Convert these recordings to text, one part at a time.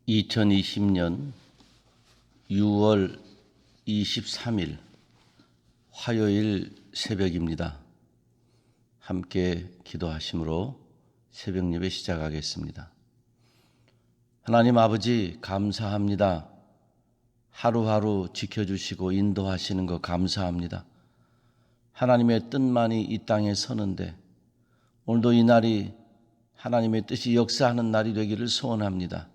2020년 6월 23일 화요일 새벽입니다. 함께 기도하심으로 새벽 예배 시작하겠습니다. 하나님 아버지 감사합니다. 하루하루 지켜주시고 인도하시는 것 감사합니다. 하나님의 뜻만이 이 땅에 서는데 오늘도 이 날이 하나님의 뜻이 역사하는 날이 되기를 소원합니다.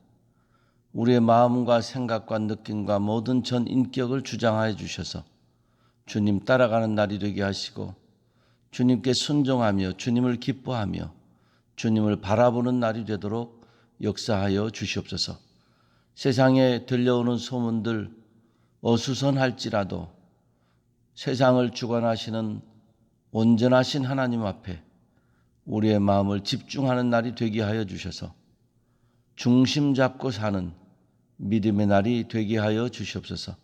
우리의 마음과 생각과 느낌과 모든 전 인격을 주장하여 주셔서 주님 따라가는 날이 되게 하시고 주님께 순종하며 주님을 기뻐하며 주님을 바라보는 날이 되도록 역사하여 주시옵소서. 세상에 들려오는 소문들 어수선할지라도 세상을 주관하시는 온전하신 하나님 앞에 우리의 마음을 집중하는 날이 되게 하여 주셔서 중심 잡고 사는 믿음의 날이 되게 하여 주시옵소서.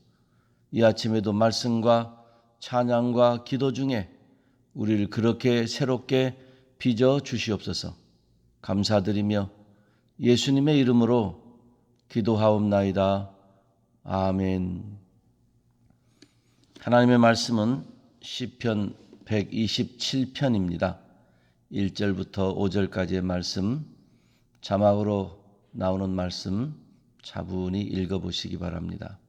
이 아침에도 말씀과 찬양과 기도 중에 우리를 그렇게 새롭게 빚어 주시옵소서. 감사드리며 예수님의 이름으로 기도하옵나이다. 아멘. 하나님의 말씀은 시편 127편입니다. 1절부터 5절까지의 말씀, 자막으로 나오는 말씀 차분히 읽어보시기 바랍니다.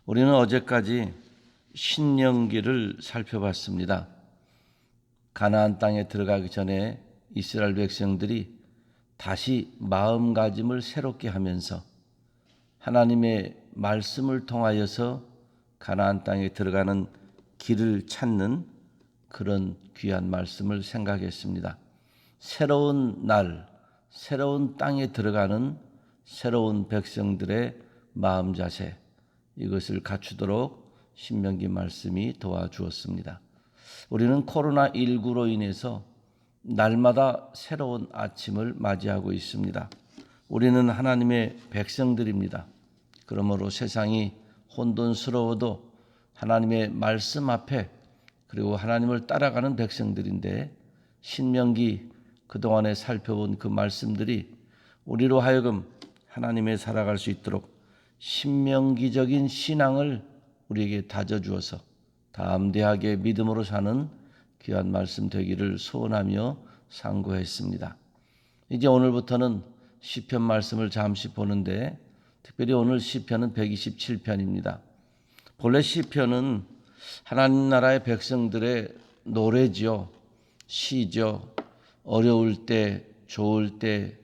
우리는 어제까지 신명기를 살펴봤습니다. 가나안 땅에 들어가기 전에 이스라엘 백성들이 다시 마음가짐을 새롭게 하면서 하나님의 말씀을 통하여서 가나안 땅에 들어가는 길을 찾는 그런 귀한 말씀을 생각했습니다. 새로운 날, 새로운 땅에 들어가는 새로운 백성들의 마음 자세, 이것을 갖추도록 신명기 말씀이 도와주었습니다. 우리는 코로나19로 인해서 날마다 새로운 아침을 맞이하고 있습니다. 우리는 하나님의 백성들입니다. 그러므로 세상이 혼돈스러워도 하나님의 말씀 앞에 그리고 하나님을 따라가는 백성들인데 신명기 그동안에 살펴본 그 말씀들이 우리로 하여금 하나님의 살아갈 수 있도록 신명기적인 신앙을 우리에게 다져주어서 담대하게 믿음으로 사는 귀한 말씀 되기를 소원하며 상고했습니다. 이제 오늘부터는 시편 말씀을 잠시 보는데 특별히 오늘 시편은 127편입니다. 본래 시편은 하나님 나라의 백성들의 노래지요. 시죠. 어려울 때, 좋을 때,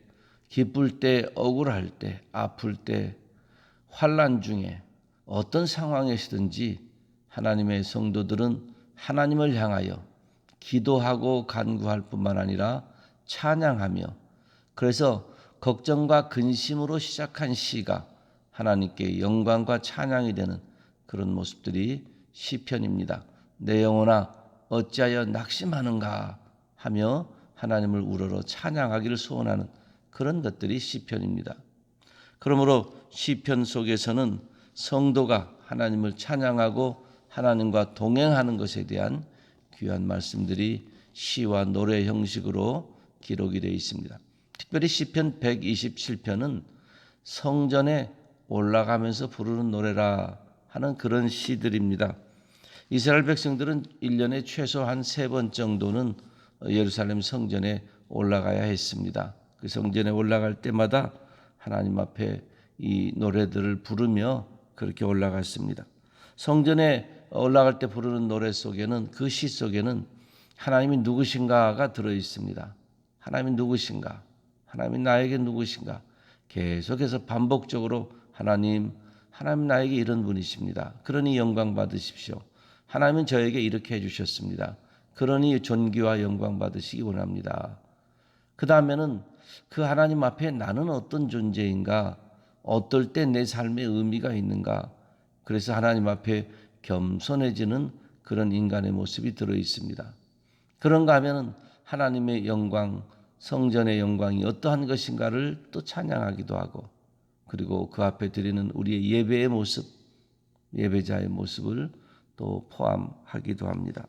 기쁠 때, 억울할 때, 아플 때, 환난 중에 어떤 상황에서든지 하나님의 성도들은 하나님을 향하여 기도하고 간구할 뿐만 아니라 찬양하며 그래서 걱정과 근심으로 시작한 시가 하나님께 영광과 찬양이 되는 그런 모습들이 시편입니다. 내 영혼아 어찌하여 낙심하는가 하며 하나님을 우러러 찬양하기를 소원하는 그런 것들이 시편입니다. 그러므로 시편 속에서는 성도가 하나님을 찬양하고 하나님과 동행하는 것에 대한 귀한 말씀들이 시와 노래 형식으로 기록이 되어 있습니다. 특별히 시편 127편은 성전에 올라가면서 부르는 노래라 하는 그런 시들입니다. 이스라엘 백성들은 1년에 최소 한 3번 정도는 예루살렘 성전에 올라가야 했습니다. 그 성전에 올라갈 때마다 하나님 앞에 이 노래들을 부르며 그렇게 올라갔습니다. 성전에 올라갈 때 부르는 노래 속에는 그 시 속에는 하나님이 누구신가가 들어 있습니다. 하나님이 누구신가? 하나님이 나에게 누구신가? 계속해서 반복적으로 하나님 나에게 이런 분이십니다. 그러니 영광 받으십시오. 하나님은 저에게 이렇게 해주셨습니다. 그러니 존귀와 영광 받으시기 원합니다. 그 다음에는 그 하나님 앞에 나는 어떤 존재인가, 어떨 때 내 삶에 의미가 있는가, 그래서 하나님 앞에 겸손해지는 그런 인간의 모습이 들어 있습니다. 그런가 하면은 하나님의 영광, 성전의 영광이 어떠한 것인가를 또 찬양하기도 하고, 그리고 그 앞에 드리는 우리의 예배의 모습, 예배자의 모습을 또 포함하기도 합니다.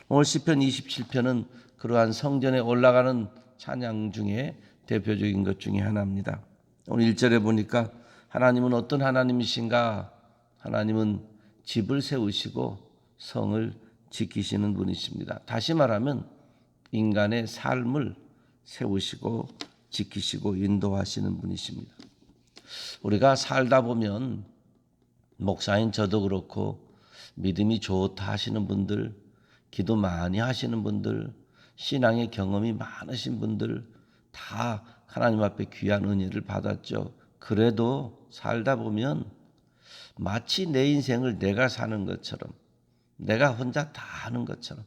오늘 시편 27편은 그러한 성전에 올라가는 찬양 중에 대표적인 것 중에 하나입니다. 오늘 1절에 보니까 하나님은 어떤 하나님이신가? 하나님은 집을 세우시고 성을 지키시는 분이십니다. 다시 말하면 인간의 삶을 세우시고 지키시고 인도하시는 분이십니다. 우리가 살다 보면 목사인 저도 그렇고 믿음이 좋다 하시는 분들, 기도 많이 하시는 분들, 신앙의 경험이 많으신 분들 다 하나님 앞에 귀한 은혜를 받았죠. 그래도 살다 보면 마치 내 인생을 내가 사는 것처럼, 내가 혼자 다 하는 것처럼,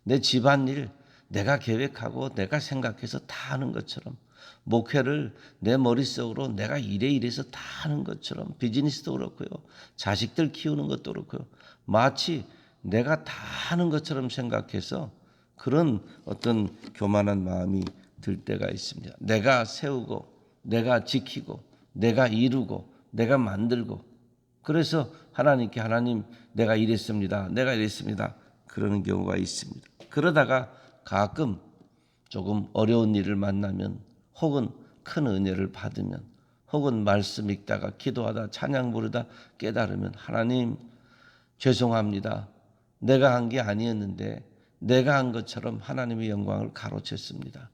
내 집안일 내가 계획하고 내가 생각해서 다 하는 것처럼, 목회를 내 머릿속으로 내가 이래서 다 하는 것처럼, 비즈니스도 그렇고요, 자식들 키우는 것도 그렇고요, 마치 내가 다 하는 것처럼 생각해서 그런 어떤 교만한 마음이 들 때가 있습니다. 내가 세우고 내가 지키고 내가 이루고 내가 만들고, 그래서 하나님께 하나님 내가 이랬습니다, 내가 이랬습니다, 그러는 경우가 있습니다. 그러다가 가끔 조금 어려운 일을 만나면, 혹은 큰 은혜를 받으면, 혹은 말씀 읽다가 기도하다 찬양 부르다 깨달으면 하나님 죄송합니다, 내가 한 게 아니었는데 내가 한 것처럼 하나님의 영광을 가로챘습니다.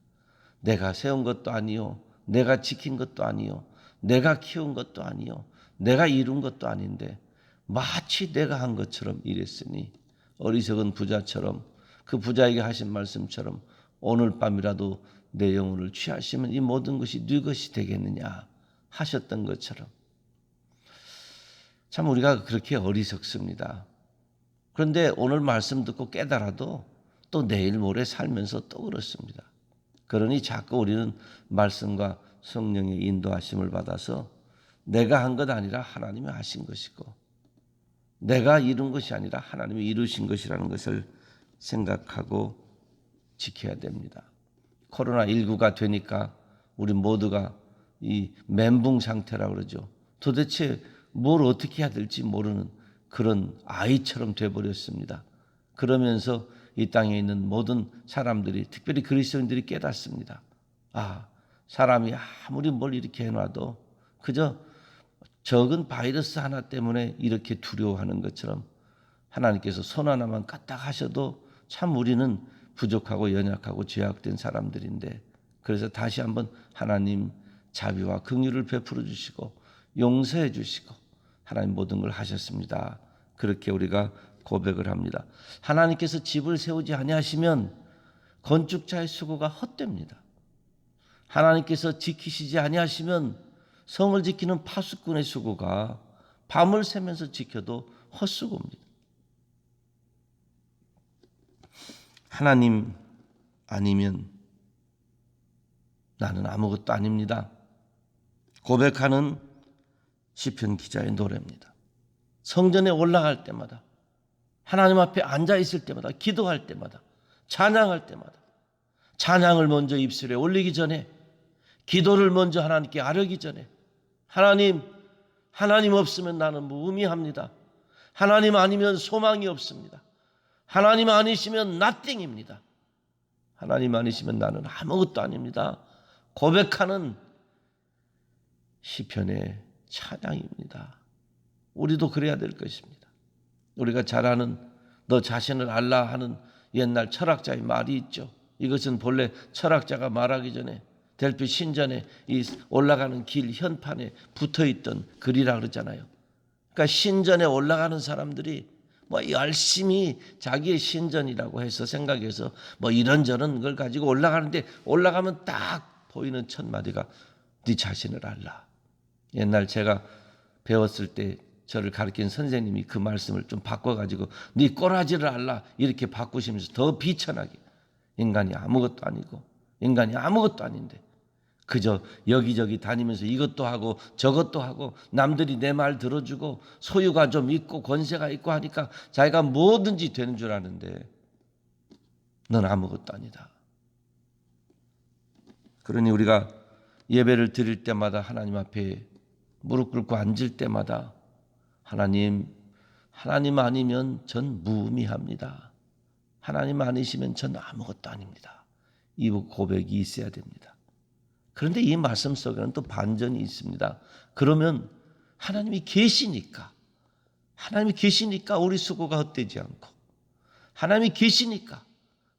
내가 세운 것도 아니요, 내가 지킨 것도 아니요, 내가 키운 것도 아니요, 내가 이룬 것도 아닌데 마치 내가 한 것처럼 이랬으니 어리석은 부자처럼, 그 부자에게 하신 말씀처럼 오늘 밤이라도 내 영혼을 취하시면 이 모든 것이 네 것이 되겠느냐 하셨던 것처럼. 참 우리가 그렇게 어리석습니다. 그런데 오늘 말씀 듣고 깨달아도 또 내일 모레 살면서 또 그렇습니다. 그러니 자꾸 우리는 말씀과 성령의 인도하심을 받아서 내가 한 것 아니라 하나님이 하신 것이고, 내가 이룬 것이 아니라 하나님이 이루신 것이라는 것을 생각하고 지켜야 됩니다. 코로나19가 되니까 우리 모두가 이 멘붕 상태라고 그러죠. 도대체 뭘 어떻게 해야 될지 모르는 그런 아이처럼 돼버렸습니다. 그러면서 이 땅에 있는 모든 사람들이, 특별히 그리스도인들이 깨닫습니다. 아, 사람이 아무리 뭘 이렇게 해놔도 그저 적은 바이러스 하나 때문에 이렇게 두려워하는 것처럼 하나님께서 손 하나만 까딱 하셔도 참 우리는 부족하고 연약하고 죄악된 사람들인데, 그래서 다시 한번 하나님 자비와 긍휼을 베풀어 주시고 용서해 주시고 하나님 모든 걸 하셨습니다. 그렇게 우리가 고백을 합니다. 하나님께서 집을 세우지 아니하시면 건축자의 수고가 헛됩니다. 하나님께서 지키시지 아니하시면 성을 지키는 파수꾼의 수고가 밤을 새면서 지켜도 헛수고입니다. 하나님 아니면 나는 아무것도 아닙니다. 고백하는 시편 기자의 노래입니다. 성전에 올라갈 때마다, 하나님 앞에 앉아 있을 때마다, 기도할 때마다, 찬양할 때마다 찬양을 먼저 입술에 올리기 전에, 기도를 먼저 하나님께 아뢰기 전에 하나님 없으면 나는 무의미합니다. 하나님 아니면 소망이 없습니다. 하나님 아니시면 nothing입니다. 하나님 아니시면 나는 아무것도 아닙니다. 고백하는 시편의 찬양입니다. 우리도 그래야 될 것입니다. 우리가 잘 아는 너 자신을 알라 하는 옛날 철학자의 말이 있죠. 이것은 본래 철학자가 말하기 전에 델피 신전에 이 올라가는 길 현판에 붙어있던 글이라 그러잖아요. 그러니까 신전에 올라가는 사람들이 뭐 열심히 자기의 신전이라고 해서 생각해서 뭐 이런저런 걸 가지고 올라가는데, 올라가면 딱 보이는 첫 마디가 네 자신을 알라. 옛날 제가 배웠을 때 저를 가르친 선생님이 그 말씀을 좀 바꿔가지고 네 꼬라지를 알라 이렇게 바꾸시면서 더 비천하게 인간이 아무것도 아니고 인간이 아무것도 아닌데 그저 여기저기 다니면서 이것도 하고 저것도 하고 남들이 내 말 들어주고 소유가 좀 있고 권세가 있고 하니까 자기가 뭐든지 되는 줄 아는데 넌 아무것도 아니다. 그러니 우리가 예배를 드릴 때마다 하나님 앞에 무릎 꿇고 앉을 때마다 하나님 아니면 전 무의미합니다. 하나님 아니시면 전 아무것도 아닙니다. 이 고백이 있어야 됩니다. 그런데 이 말씀 속에는 또 반전이 있습니다. 그러면 하나님이 계시니까 우리 수고가 헛되지 않고 하나님이 계시니까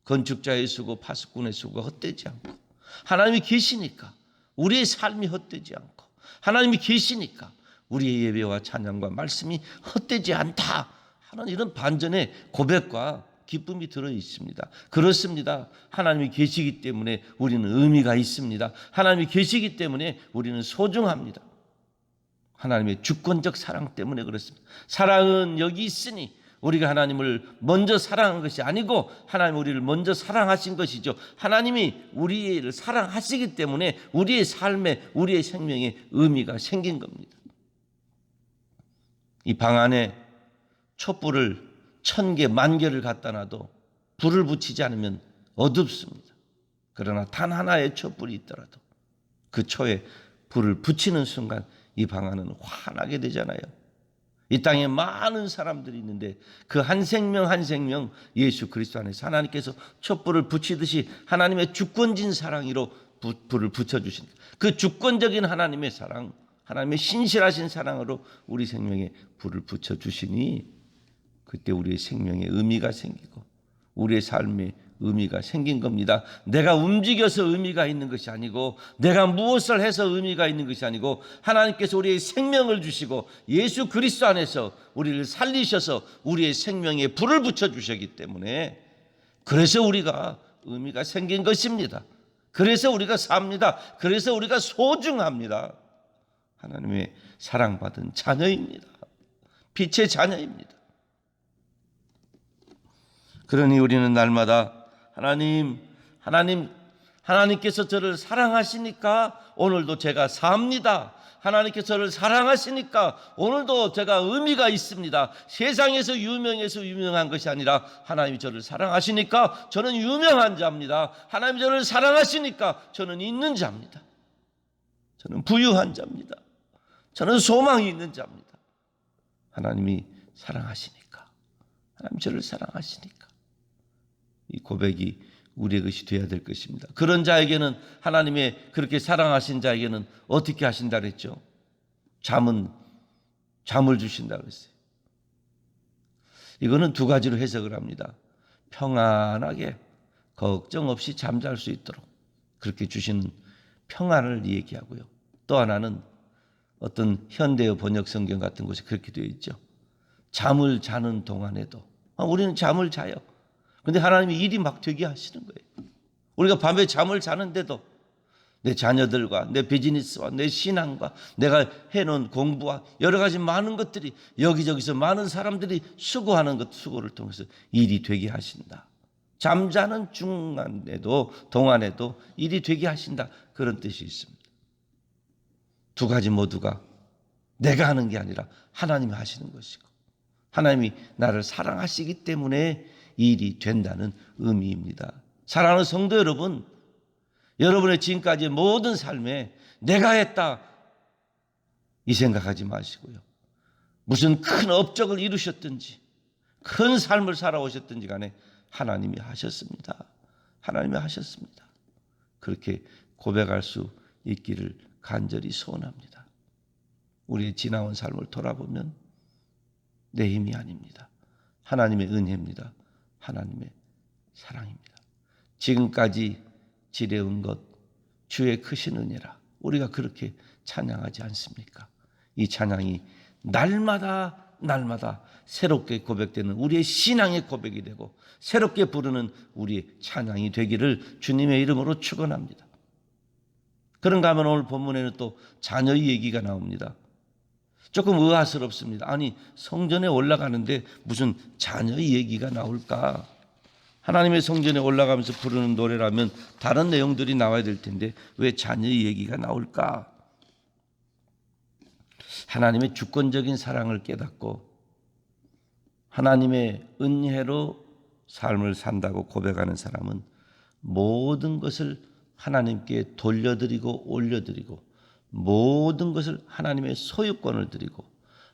건축자의 수고, 파수꾼의 수고가 헛되지 않고 하나님이 계시니까 우리의 삶이 헛되지 않고 하나님이 계시니까 우리의 예배와 찬양과 말씀이 헛되지 않다 하는 이런 반전의 고백과 기쁨이 들어 있습니다. 그렇습니다. 하나님이 계시기 때문에 우리는 의미가 있습니다. 하나님이 계시기 때문에 우리는 소중합니다. 하나님의 주권적 사랑 때문에 그렇습니다. 사랑은 여기 있으니 우리가 하나님을 먼저 사랑한 것이 아니고 하나님 우리를 먼저 사랑하신 것이죠. 하나님이 우리를 사랑하시기 때문에 우리의 삶에 우리의 생명에 의미가 생긴 겁니다. 이 방 안에 촛불을 1000개, 10,000개를 갖다 놔도 불을 붙이지 않으면 어둡습니다. 그러나 단 하나의 촛불이 있더라도 그 초에 불을 붙이는 순간 이 방 안은 환하게 되잖아요. 이 땅에 많은 사람들이 있는데 그 한 생명 한 생명 예수 그리스도 안에서 하나님께서 촛불을 붙이듯이 하나님의 주권진 사랑으로 불을 붙여주신 그 주권적인 하나님의 사랑, 하나님의 신실하신 사랑으로 우리 생명에 불을 붙여주시니 그때 우리의 생명에 의미가 생기고 우리의 삶에 의미가 생긴 겁니다. 내가 움직여서 의미가 있는 것이 아니고 내가 무엇을 해서 의미가 있는 것이 아니고 하나님께서 우리의 생명을 주시고 예수 그리스도 안에서 우리를 살리셔서 우리의 생명에 불을 붙여주셨기 때문에 그래서 우리가 의미가 생긴 것입니다. 그래서 우리가 삽니다. 그래서 우리가 소중합니다. 하나님의 사랑받은 자녀입니다. 빛의 자녀입니다. 그러니 우리는 날마다 하나님께서 저를 사랑하시니까 오늘도 제가 삽니다. 하나님께서 저를 사랑하시니까 오늘도 제가 의미가 있습니다. 세상에서 유명해서 유명한 것이 아니라 하나님이 저를 사랑하시니까 저는 유명한 자입니다. 하나님이 저를 사랑하시니까 저는 있는 자입니다. 저는 부유한 자입니다. 저는 소망이 있는 자입니다. 하나님이 사랑하시니까, 하나님 저를 사랑하시니까 이 고백이 우리의 것이 되어야 될 것입니다. 그런 자에게는 하나님의 그렇게 사랑하신 자에게는 어떻게 하신다 그랬죠? 잠을 주신다 그랬어요. 이거는 두 가지로 해석을 합니다. 평안하게 걱정 없이 잠잘 수 있도록 그렇게 주시는 평안을 얘기하고요. 또 하나는 어떤 현대의 번역 성경 같은 곳에 그렇게 되어 있죠. 잠을 자는 동안에도 우리는 잠을 자요. 그런데 하나님이 일이 막 되게 하시는 거예요. 우리가 밤에 잠을 자는데도 내 자녀들과 내 비즈니스와 내 신앙과 내가 해놓은 공부와 여러 가지 많은 것들이 여기저기서 많은 사람들이 수고하는 것 수고를 통해서 일이 되게 하신다. 잠자는 동안에도 일이 되게 하신다. 그런 뜻이 있습니다. 두 가지 모두가 내가 하는 게 아니라 하나님이 하시는 것이고 하나님이 나를 사랑하시기 때문에 일이 된다는 의미입니다. 사랑하는 성도 여러분, 여러분의 지금까지의 모든 삶에 내가 했다 이 생각하지 마시고요. 무슨 큰 업적을 이루셨든지 큰 삶을 살아오셨든지 간에 하나님이 하셨습니다. 하나님이 하셨습니다. 그렇게 고백할 수 있기를 간절히 소원합니다. 우리의 지나온 삶을 돌아보면 내 힘이 아닙니다. 하나님의 은혜입니다. 하나님의 사랑입니다. 지금까지 지내온 것 주의 크신 은혜라 우리가 그렇게 찬양하지 않습니까? 이 찬양이 날마다 새롭게 고백되는 우리의 신앙의 고백이 되고 새롭게 부르는 우리의 찬양이 되기를 주님의 이름으로 축원합니다. 그런가 하면 오늘 본문에는 또 자녀의 얘기가 나옵니다. 조금 의아스럽습니다. 아니, 성전에 올라가는데 무슨 자녀 얘기가 나올까? 하나님의 성전에 올라가면서 부르는 노래라면 다른 내용들이 나와야 될 텐데 왜 자녀 얘기가 나올까? 하나님의 주권적인 사랑을 깨닫고 하나님의 은혜로 삶을 산다고 고백하는 사람은 모든 것을 하나님께 돌려드리고 올려드리고 모든 것을 하나님의 소유권을 드리고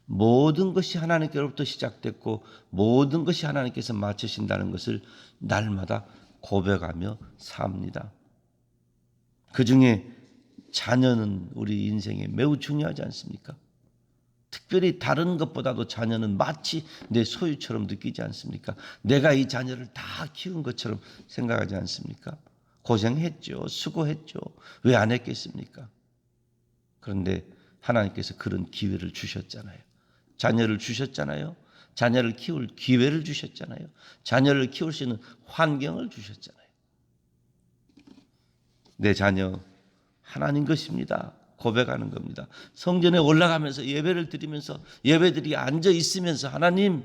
모든 것이 하나님께로부터 시작됐고 모든 것이 하나님께서 마치신다는 것을 날마다 고백하며 삽니다. 그 중에 자녀는 우리 인생에 매우 중요하지 않습니까? 특별히 다른 것보다도 자녀는 마치 내 소유처럼 느끼지 않습니까? 내가 이 자녀를 다 키운 것처럼 생각하지 않습니까? 고생했죠. 수고했죠. 왜 안 했겠습니까? 그런데 하나님께서 그런 기회를 주셨잖아요. 자녀를 주셨잖아요. 자녀를 키울 기회를 주셨잖아요. 자녀를 키울 수 있는 환경을 주셨잖아요. 내 자녀 하나님 것입니다. 고백하는 겁니다. 성전에 올라가면서 예배를 드리면서 예배드리게 앉아 있으면서 하나님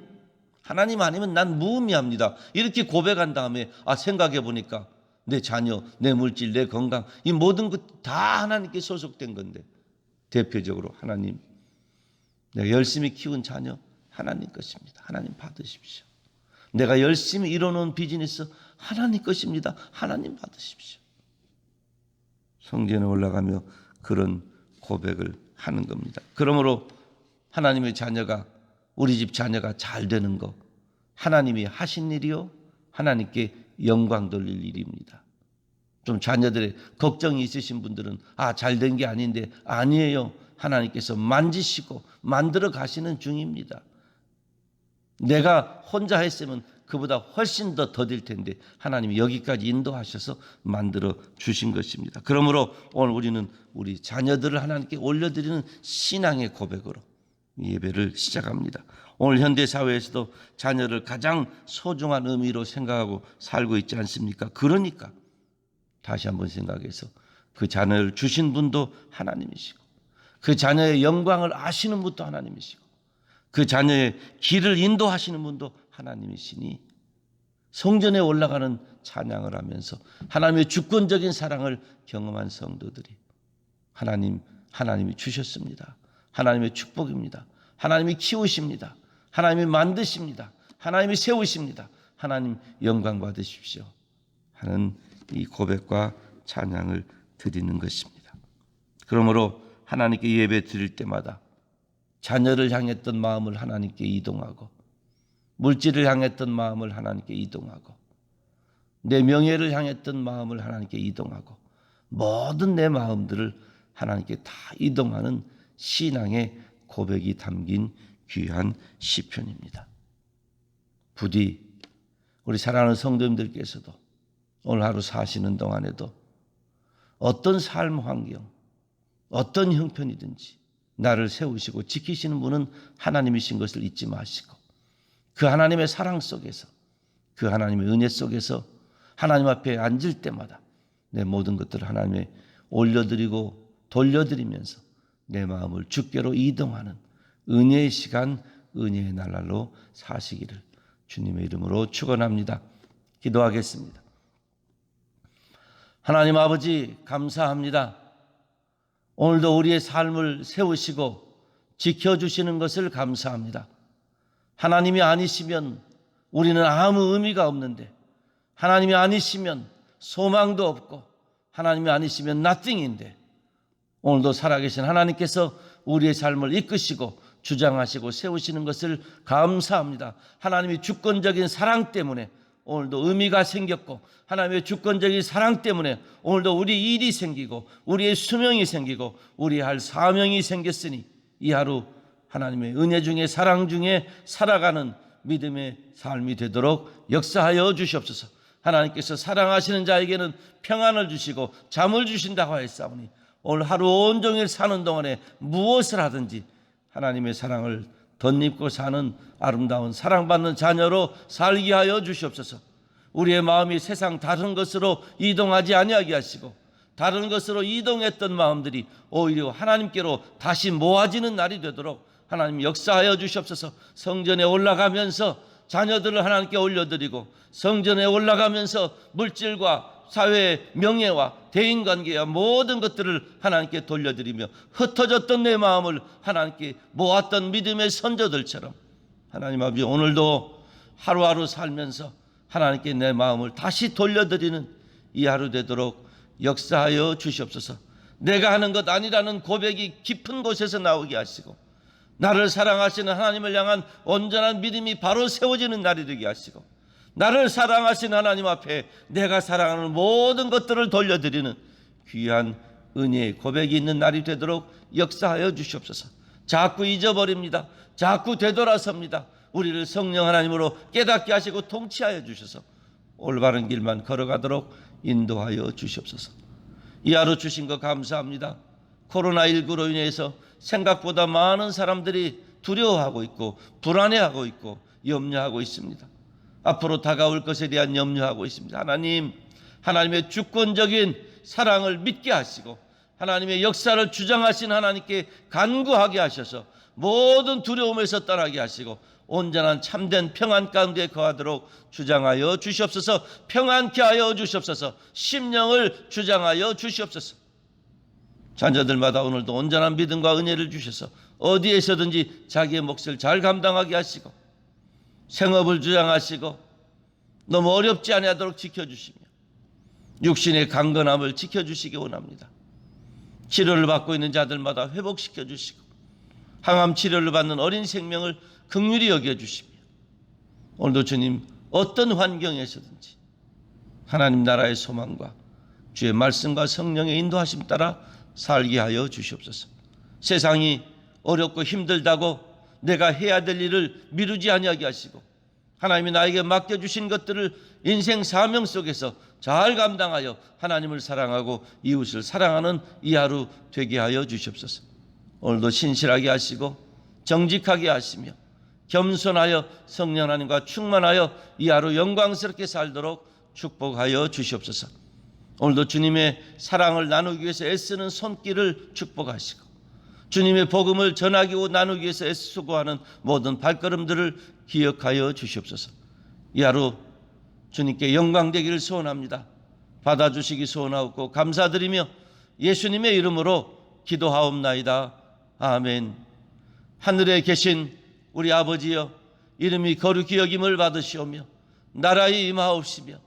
아니면 난 무의미합니다. 이렇게 고백한 다음에 생각해 보니까 내 자녀, 내 물질, 내 건강 이 모든 것 다 하나님께 소속된 건데 대표적으로 하나님 내가 열심히 키운 자녀 하나님 것입니다. 하나님 받으십시오. 내가 열심히 이뤄놓은 비즈니스 하나님 것입니다. 하나님 받으십시오. 성전에 올라가며 그런 고백을 하는 겁니다. 그러므로 하나님의 자녀가 우리 집 자녀가 잘 되는 거 하나님이 하신 일이요 하나님께 영광 돌릴 일입니다. 좀 자녀들의 걱정이 있으신 분들은 잘 된 게 아닌데 아니에요. 하나님께서 만지시고 만들어 가시는 중입니다. 내가 혼자 했으면 그보다 훨씬 더 더딜 텐데 하나님이 여기까지 인도하셔서 만들어 주신 것입니다. 그러므로 오늘 우리는 우리 자녀들을 하나님께 올려드리는 신앙의 고백으로 예배를 시작합니다. 오늘 현대 사회에서도 자녀를 가장 소중한 의미로 생각하고 살고 있지 않습니까? 그러니까 다시 한번 생각해서 그 자녀를 주신 분도 하나님이시고 그 자녀의 영광을 아시는 분도 하나님이시고 그 자녀의 길을 인도하시는 분도 하나님이시니 성전에 올라가는 찬양을 하면서 하나님의 주권적인 사랑을 경험한 성도들이 하나님이 주셨습니다. 하나님의 축복입니다. 하나님이 키우십니다. 하나님이 만드십니다. 하나님이 세우십니다. 하나님 영광 받으십시오 하는 이 고백과 찬양을 드리는 것입니다. 그러므로 하나님께 예배 드릴 때마다 자녀를 향했던 마음을 하나님께 이동하고 물질을 향했던 마음을 하나님께 이동하고 내 명예를 향했던 마음을 하나님께 이동하고 모든 내 마음들을 하나님께 다 이동하는 신앙의 고백이 담긴 귀한 시편입니다. 부디 우리 사랑하는 성도님들께서도 오늘 하루 사시는 동안에도 어떤 삶 환경, 어떤 형편이든지 나를 세우시고 지키시는 분은 하나님이신 것을 잊지 마시고 그 하나님의 사랑 속에서 그 하나님의 은혜 속에서 하나님 앞에 앉을 때마다 내 모든 것들을 하나님에 올려드리고 돌려드리면서 내 마음을 주께로 이동하는 은혜의 시간, 은혜의 날로 사시기를 주님의 이름으로 축원합니다. 기도하겠습니다. 하나님 아버지 감사합니다. 오늘도 우리의 삶을 세우시고 지켜주시는 것을 감사합니다. 하나님이 아니시면 우리는 아무 의미가 없는데 하나님이 아니시면 소망도 없고 하나님이 아니시면 nothing인데 오늘도 살아계신 하나님께서 우리의 삶을 이끄시고 주장하시고 세우시는 것을 감사합니다. 하나님의 주권적인 사랑 때문에 오늘도 의미가 생겼고 하나님의 주권적인 사랑 때문에 오늘도 우리 일이 생기고 우리의 수명이 생기고 우리 할 사명이 생겼으니 이 하루 하나님의 은혜 중에 사랑 중에 살아가는 믿음의 삶이 되도록 역사하여 주시옵소서. 하나님께서 사랑하시는 자에게는 평안을 주시고 잠을 주신다고 하였사오니 오늘 하루 온종일 사는 동안에 무엇을 하든지 하나님의 사랑을 덧입고 사는 아름다운 사랑받는 자녀로 살게 하여 주시옵소서. 우리의 마음이 세상 다른 것으로 이동하지 아니하게 하시고 다른 것으로 이동했던 마음들이 오히려 하나님께로 다시 모아지는 날이 되도록 하나님 역사하여 주시옵소서. 성전에 올라가면서 자녀들을 하나님께 올려드리고, 성전에 올라가면서 물질과 사회의 명예와 대인관계와 모든 것들을 하나님께 돌려드리며, 흩어졌던 내 마음을 하나님께 모았던 믿음의 선조들처럼 하나님 아버지, 오늘도 하루하루 살면서 하나님께 내 마음을 다시 돌려드리는 이 하루 되도록 역사하여 주시옵소서. 내가 하는 것 아니라는 고백이 깊은 곳에서 나오게 하시고, 나를 사랑하시는 하나님을 향한 온전한 믿음이 바로 세워지는 날이 되게 하시고, 나를 사랑하시는 하나님 앞에 내가 사랑하는 모든 것들을 돌려드리는 귀한 은혜의 고백이 있는 날이 되도록 역사하여 주시옵소서. 자꾸 잊어버립니다. 자꾸 되돌아섭니다. 우리를 성령 하나님으로 깨닫게 하시고 통치하여 주셔서 올바른 길만 걸어가도록 인도하여 주시옵소서. 이 하루 주신 것 감사합니다. 코로나19로 인해서 생각보다 많은 사람들이 두려워하고 있고 불안해하고 있고 염려하고 있습니다. 앞으로 다가올 것에 대한 염려하고 있습니다. 하나님, 하나님의 주권적인 사랑을 믿게 하시고 하나님의 역사를 주장하신 하나님께 간구하게 하셔서 모든 두려움에서 떠나게 하시고 온전한 참된 평안 가운데 거하도록 주장하여 주시옵소서. 평안케 하여 주시옵소서. 심령을 주장하여 주시옵소서. 자녀들마다 오늘도 온전한 믿음과 은혜를 주셔서 어디에서든지 자기의 몫을 잘 감당하게 하시고 생업을 주장하시고 너무 어렵지 아니하도록 지켜주시며 육신의 강건함을 지켜주시기 원합니다. 치료를 받고 있는 자들마다 회복시켜 주시고 항암 치료를 받는 어린 생명을 긍휼히 여겨주시며 오늘도 주님 어떤 환경에서든지 하나님 나라의 소망과 주의 말씀과 성령의 인도하심 따라 살게 하여 주시옵소서. 세상이 어렵고 힘들다고 내가 해야 될 일을 미루지 아니하게 하시고 하나님이 나에게 맡겨주신 것들을 인생 사명 속에서 잘 감당하여 하나님을 사랑하고 이웃을 사랑하는 이 하루 되게 하여 주시옵소서. 오늘도 신실하게 하시고 정직하게 하시며 겸손하여 성령 하나님과 충만하여 이 하루 영광스럽게 살도록 축복하여 주시옵소서. 오늘도 주님의 사랑을 나누기 위해서 애쓰는 손길을 축복하시고 주님의 복음을 전하기 나누기 위해서 애쓰고하는 모든 발걸음들을 기억하여 주시옵소서. 이 하루 주님께 영광되기를 소원합니다. 받아주시기 소원하고 감사드리며 예수님의 이름으로 기도하옵나이다. 아멘. 하늘에 계신 우리 아버지여, 이름이 거룩히 여김을 받으시오며 나라의 임하옵시며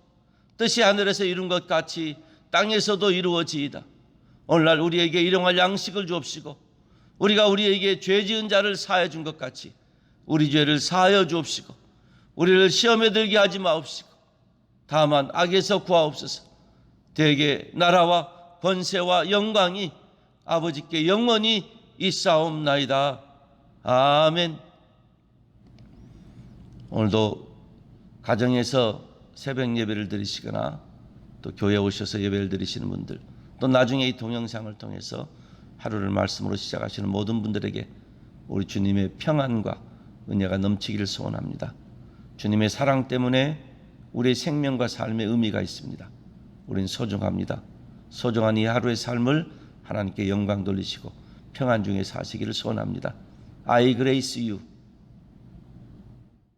뜻이 하늘에서 이룬 것 같이 땅에서도 이루어지이다. 오늘날 우리에게 일용할 양식을 주옵시고 우리가 우리에게 죄 지은 자를 사하여 준 것 같이 우리 죄를 사하여 주옵시고 우리를 시험에 들게 하지 마옵시고 다만 악에서 구하옵소서. 대개 나라와 권세와 영광이 아버지께 영원히 있사옵나이다. 아멘. 오늘도 가정에서 새벽 예배를 드리시거나 또 교회에 오셔서 예배를 드리시는 분들, 또 나중에 이 동영상을 통해서 하루를 말씀으로 시작하시는 모든 분들에게 우리 주님의 평안과 은혜가 넘치기를 소원합니다. 주님의 사랑 때문에 우리의 생명과 삶의 의미가 있습니다. 우린 소중합니다. 소중한 이 하루의 삶을 하나님께 영광 돌리시고 평안 중에 사시기를 소원합니다. I grace you.